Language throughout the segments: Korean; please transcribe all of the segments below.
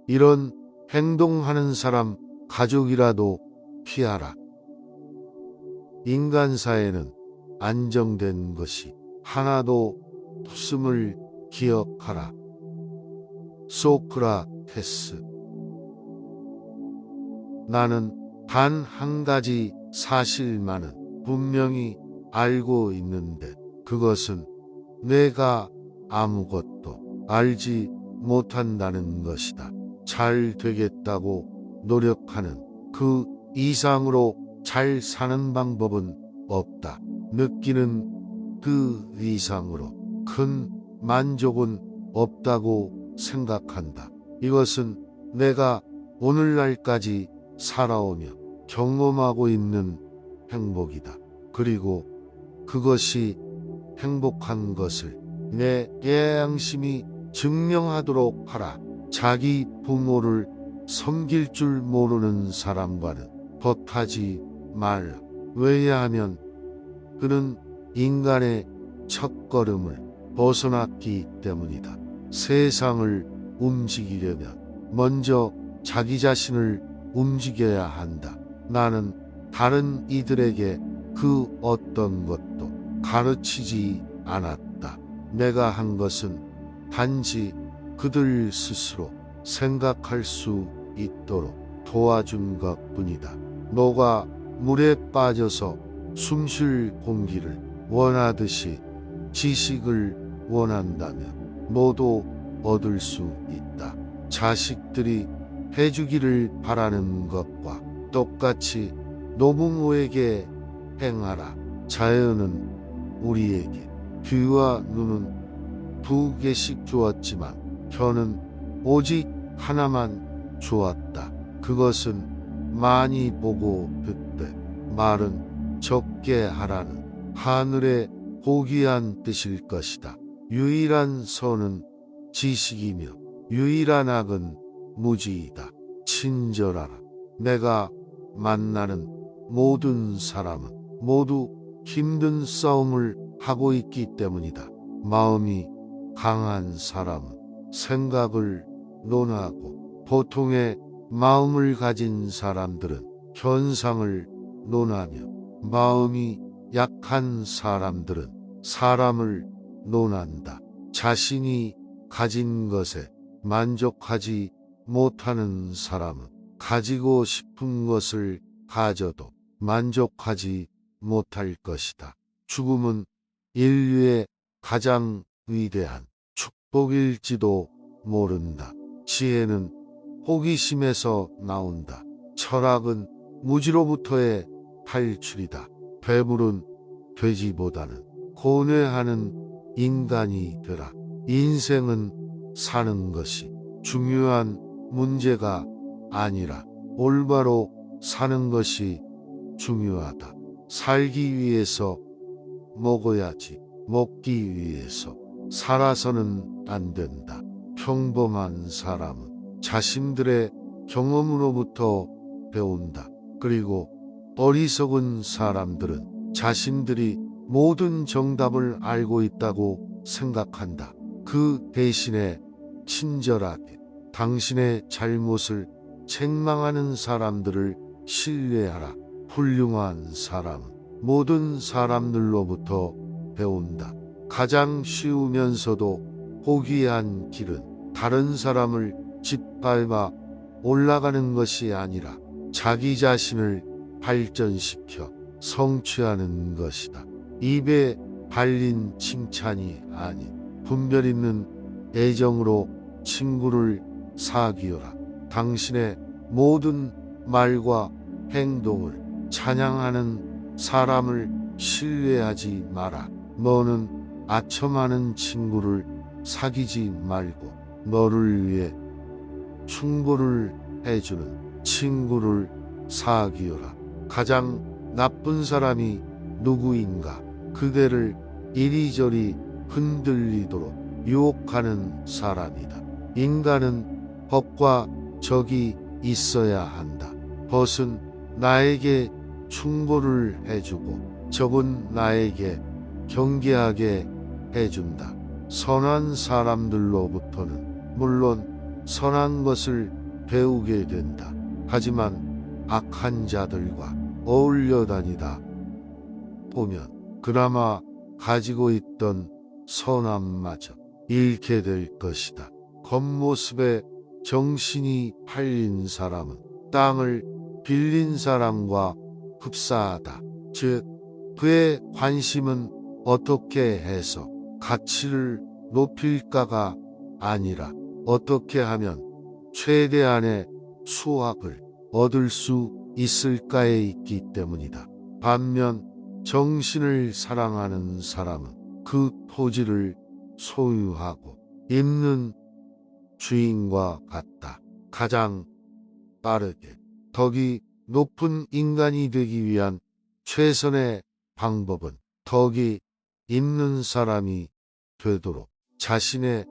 이런 행동하는 사람 가족이라도 피하라. 인간 사회는 안정된 것이 하나도 없음을 기억하라. 소크라테스. 나는 단 한 가지 사실만은 분명히 알고 있는데 그것은 내가 아무것도 알지 못한다는 것이다. 잘 되겠다고 노력하는 그 이상으로 잘 사는 방법은 없다. 느끼는 그 이상으로 큰 만족은 없다고 생각한다. 이것은 내가 오늘날까지 살아오며 경험하고 있는 행복이다. 그리고 그것이 행복한 것을 내 양심이 증명하도록 하라. 자기 부모를 섬길 줄 모르는 사람과는 겉하지 말라. 왜냐하면 그는 인간의 첫걸음을 벗어났기 때문이다. 세상을 움직이려면 먼저 자기 자신을 움직여야 한다. 나는 다른 이들에게 그 어떤 것도 가르치지 않았다. 내가 한 것은 단지 그들 스스로 생각할 수 있도록 도와준 것뿐이다. 너가 물에 빠져서 숨 쉴 공기를 원하듯이 지식을 원한다면 너도 얻을 수 있다. 자식들이 해주기를 바라는 것과 똑같이 노부모에게 행하라. 자연은 우리에게 귀와 눈은 2개씩 주었지만 혀는 오직 하나만 주었다. 그것은 많이 보고 듣되 말은 적게 하라는 하늘의 고귀한 뜻일 것이다. 유일한 선은 지식이며 유일한 악은 무지이다. 친절하라. 내가 만나는 모든 사람은 모두 힘든 싸움을 하고 있기 때문이다. 마음이 강한 사람은 생각을 논하고 보통의 마음을 가진 사람들은 현상을 논하며 마음이 약한 사람들은 사람을 논한다. 자신이 가진 것에 만족하지 못하는 사람은 가지고 싶은 것을 가져도 만족하지 못할 것이다. 죽음은 인류의 가장 위대한 축복일지도 모른다. 지혜는 호기심에서 나온다. 철학은 무지로부터의 탈출이다. 괴물은 돼지보다는 고뇌하는 인간이 되라. 인생은 사는 것이 중요한 문제가 아니라 올바로 사는 것이 중요하다. 살기 위해서 먹어야지 먹기 위해서 살아서는 안 된다. 평범한 사람은 자신들의 경험으로부터 배운다. 그리고 어리석은 사람들은 자신들이 모든 정답을 알고 있다고 생각한다. 그 대신에 친절하게 당신의 잘못을 책망하는 사람들을 신뢰하라. 훌륭한 사람은 모든 사람들로부터 배운다. 가장 쉬우면서도 고귀한 길은 다른 사람을 짓밟아 올라가는 것이 아니라 자기 자신을 발전시켜 성취하는 것이다. 입에 발린 칭찬이 아닌 분별 있는 애정으로 친구를 사귀어라. 당신의 모든 말과 행동을 찬양하는 사람을 신뢰하지 마라. 너는 아첨하는 친구를 사귀지 말고 너를 위해 충고를 해주는 친구를 사귀어라. 가장 나쁜 사람이 누구인가? 그대를 이리저리 흔들리도록 유혹하는 사람이다. 인간은 법과 적이 있어야 한다. 벗은 나에게 충고를 해주고 적은 나에게 경계하게 해준다. 선한 사람들로부터는 물론 선한 것을 배우게 된다. 하지만 악한 자들과 어울려 다니다 보면 그나마 가지고 있던 선함마저 잃게 될 것이다. 겉모습에 정신이 팔린 사람은 땅을 빌린 사람과 흡사하다. 즉, 그의 관심은 어떻게 해서 가치를 높일까가 아니라 어떻게 하면 최대한의 수확을 얻을 수 있을까에 있기 때문이다. 반면 정신을 사랑하는 사람은 그 토지를 소유하고 있는 주인과 같다. 가장 빠르게 덕이 높은 인간이 되기 위한 최선의 방법은 덕이 있는 사람이 되도록 자신의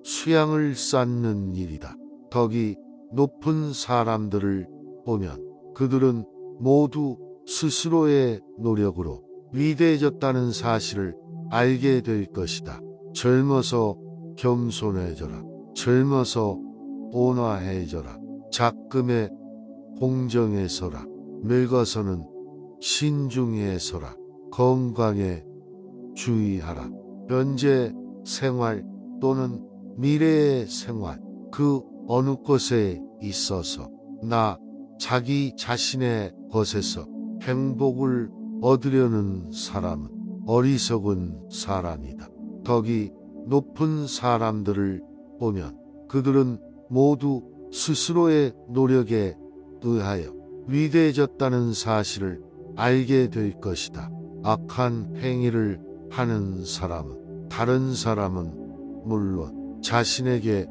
수양을 쌓는 일이다. 덕이 높은 사람들을 보면 그들은 모두 스스로의 노력으로 위대해졌다는 사실을 알게 될 것이다. 젊어서 겸손해져라. 젊어서 온화해져라. 작금에 공정해서라. 늙어서는 신중해서라. 건강에 주의하라. 현재 생활 또는 미래의 생활 그 어느 곳에 있어서 나 자기 자신의 것에서 행복을 얻으려는 사람은 어리석은 사람이다. 덕이 높은 사람들을 보면 그들은 모두 스스로의 노력에 의하여 위대해졌다는 사실을 알게 될 것이다. 악한 행위를 하는 사람은 다른 사람은 물론 자신에게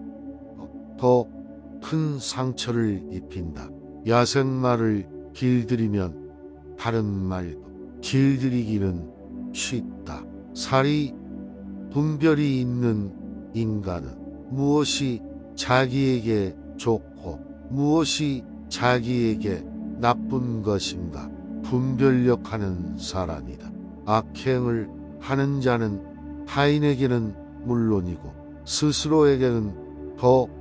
더 큰 상처를 입힌다. 야생마를 길들이면 다른 말도 길들이기는 쉽다. 살이 분별이 있는 인간은 무엇이 자기에게 좋고 무엇이 자기에게 나쁜 것인가 분별력하는 사람이다. 악행을 하는 자는 타인에게는 물론이고 스스로에게는 더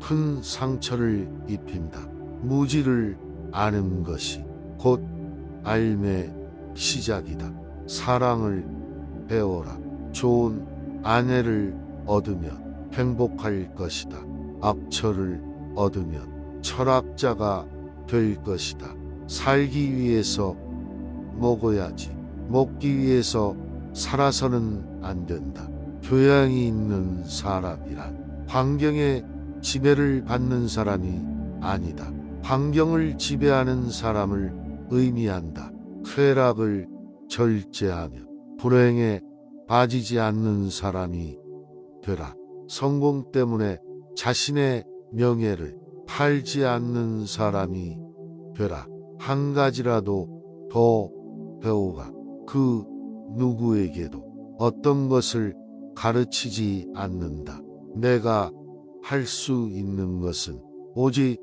큰 상처를 입힌다. 무지를 아는 것이 곧 삶의 시작이다. 사랑을 배워라. 좋은 아내를 얻으면 행복할 것이다. 악처를 얻으면 철학자가 될 것이다. 살기 위해서 먹어야지. 먹기 위해서 살아서는 안 된다. 교양이 있는 사람이란 환경에 지배를 받는 사람이 아니다. 환경을 지배하는 사람을 의미한다. 쾌락을 절제하며 불행에 빠지지 않는 사람이 되라. 성공 때문에 자신의 명예를 팔지 않는 사람이 되라. 한 가지라도 더 배우가 그 누구에게도 어떤 것을 가르치지 않는다. 내가 할 수 있는 것은 오직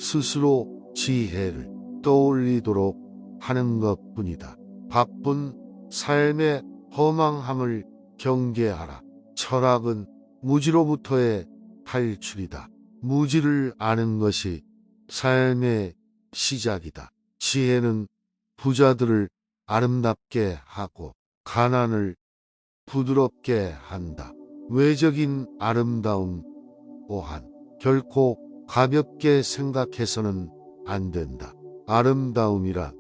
스스로 지혜를 떠올리도록 하는 것뿐이다. 바쁜 삶의 허망함을 경계하라. 철학은 무지로부터의 탈출이다. 무지를 아는 것이 삶의 시작이다. 지혜는 부자들을 아름답게 하고 가난을 부드럽게 한다. 외적인 아름다움 또한 결코 가볍게 생각해서는 안 된다. 아름다움이란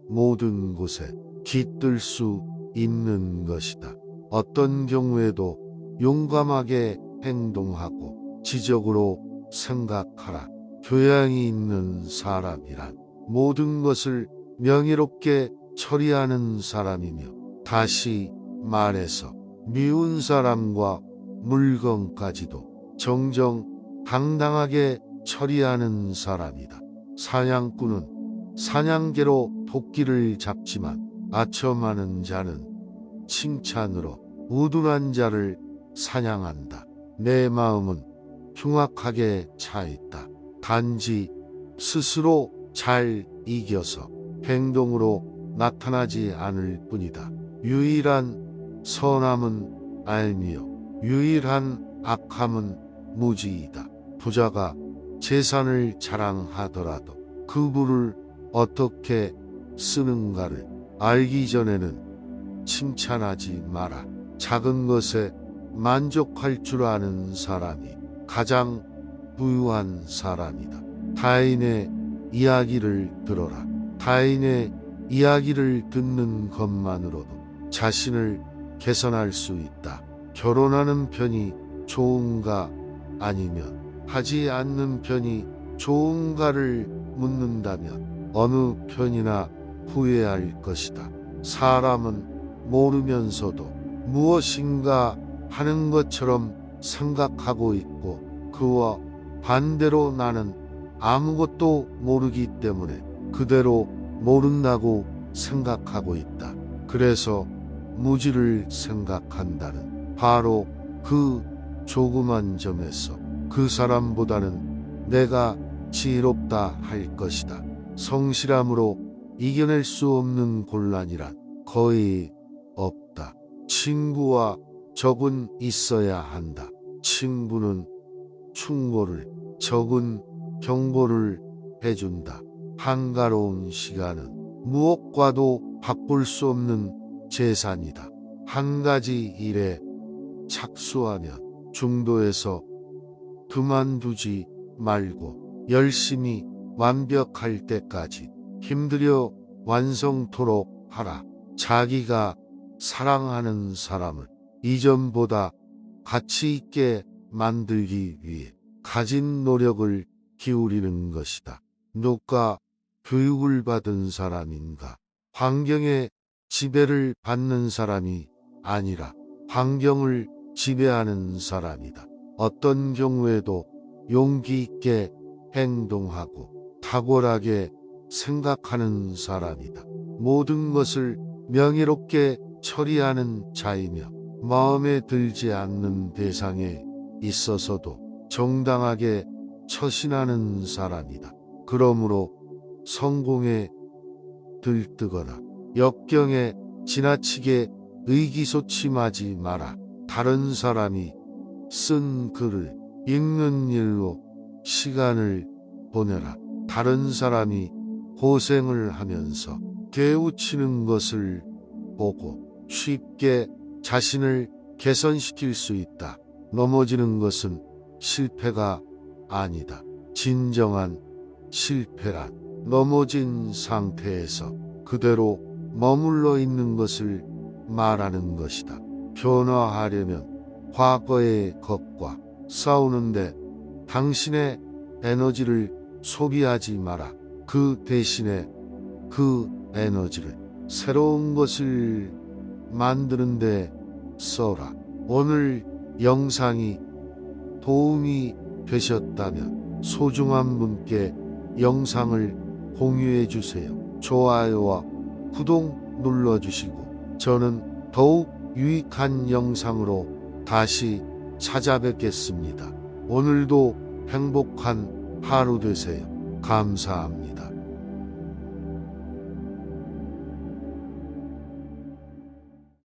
모든 곳에 깃들 수 있는 것이다. 어떤 경우에도 용감하게 행동하고 지적으로 생각하라. 교양이 있는 사람이란 모든 것을 명예롭게 처리하는 사람이며 다시 말해서 미운 사람과 물건까지도 정정당당하게 처리하는 사람이다. 사냥꾼은 사냥개로 토끼를 잡지만 아첨하는 자는 칭찬으로 우둔한 자를 사냥한다. 내 마음은 흉악하게 차있다. 단지 스스로 잘 이겨서 행동으로 나타나지 않을 뿐이다. 유일한 선함은 알미요 유일한 악함은 무지이다. 부자가 재산을 자랑하더라도 그 부를 어떻게 쓰는가를 알기 전에는 칭찬하지 마라. 작은 것에 만족할 줄 아는 사람이 가장 부유한 사람이다. 타인의 이야기를 들어라. 타인의 이야기를 듣는 것만으로도 자신을 개선할 수 있다. 결혼하는 편이 좋은가 아니면 하지 않는 편이 좋은가를 묻는다면 어느 편이나 후회할 것이다. 사람은 모르면서도 무엇인가 하는 것처럼 생각하고 있고 그와 반대로 나는 아무것도 모르기 때문에 그대로 모른다고 생각하고 있다. 그래서 무지를 생각한다는 바로 그 조그만 점에서 그 사람보다는 내가 지혜롭다 할 것이다. 성실함으로 이겨낼 수 없는 곤란이란 거의 없다. 친구와 적은 있어야 한다. 친구는 충고를, 적은 경고를 해준다. 한가로운 시간은 무엇과도 바꿀 수 없는 재산이다. 한 가지 일에 착수하면 중도에서 그만두지 말고 열심히 완벽할 때까지 힘들여 완성토록 하라. 자기가 사랑하는 사람을 이전보다 가치 있게 만들기 위해 가진 노력을 기울이는 것이다. 누가 교육을 받은 사람인가? 환경에 지배를 받는 사람이 아니라 환경을 지배하는 사람이다. 어떤 경우에도 용기 있게 행동하고 탁월하게 생각하는 사람이다. 모든 것을 명예롭게 처리하는 자이며 마음에 들지 않는 대상에 있어서도 정당하게 처신하는 사람이다. 그러므로 성공에 들뜨거나 역경에 지나치게 의기소침하지 마라. 다른 사람이 쓴 글을 읽는 일로 시간을 보내라. 다른 사람이 고생을 하면서 깨우치는 것을 보고 쉽게 자신을 개선시킬 수 있다. 넘어지는 것은 실패가 아니다. 진정한 실패란 넘어진 상태에서 그대로 머물러 있는 것을 말하는 것이다. 변화하려면 과거의 것과 싸우는데 당신의 에너지를 소비하지 마라. 그 대신에 그 에너지를 새로운 것을 만드는데 써라. 오늘 영상이 도움이 되셨다면 소중한 분께 영상을 공유해 주세요. 좋아요와 구독 눌러주시고 저는 더욱 유익한 영상으로 다시 찾아뵙겠습니다. 오늘도 행복한 하루 되세요. 감사합니다.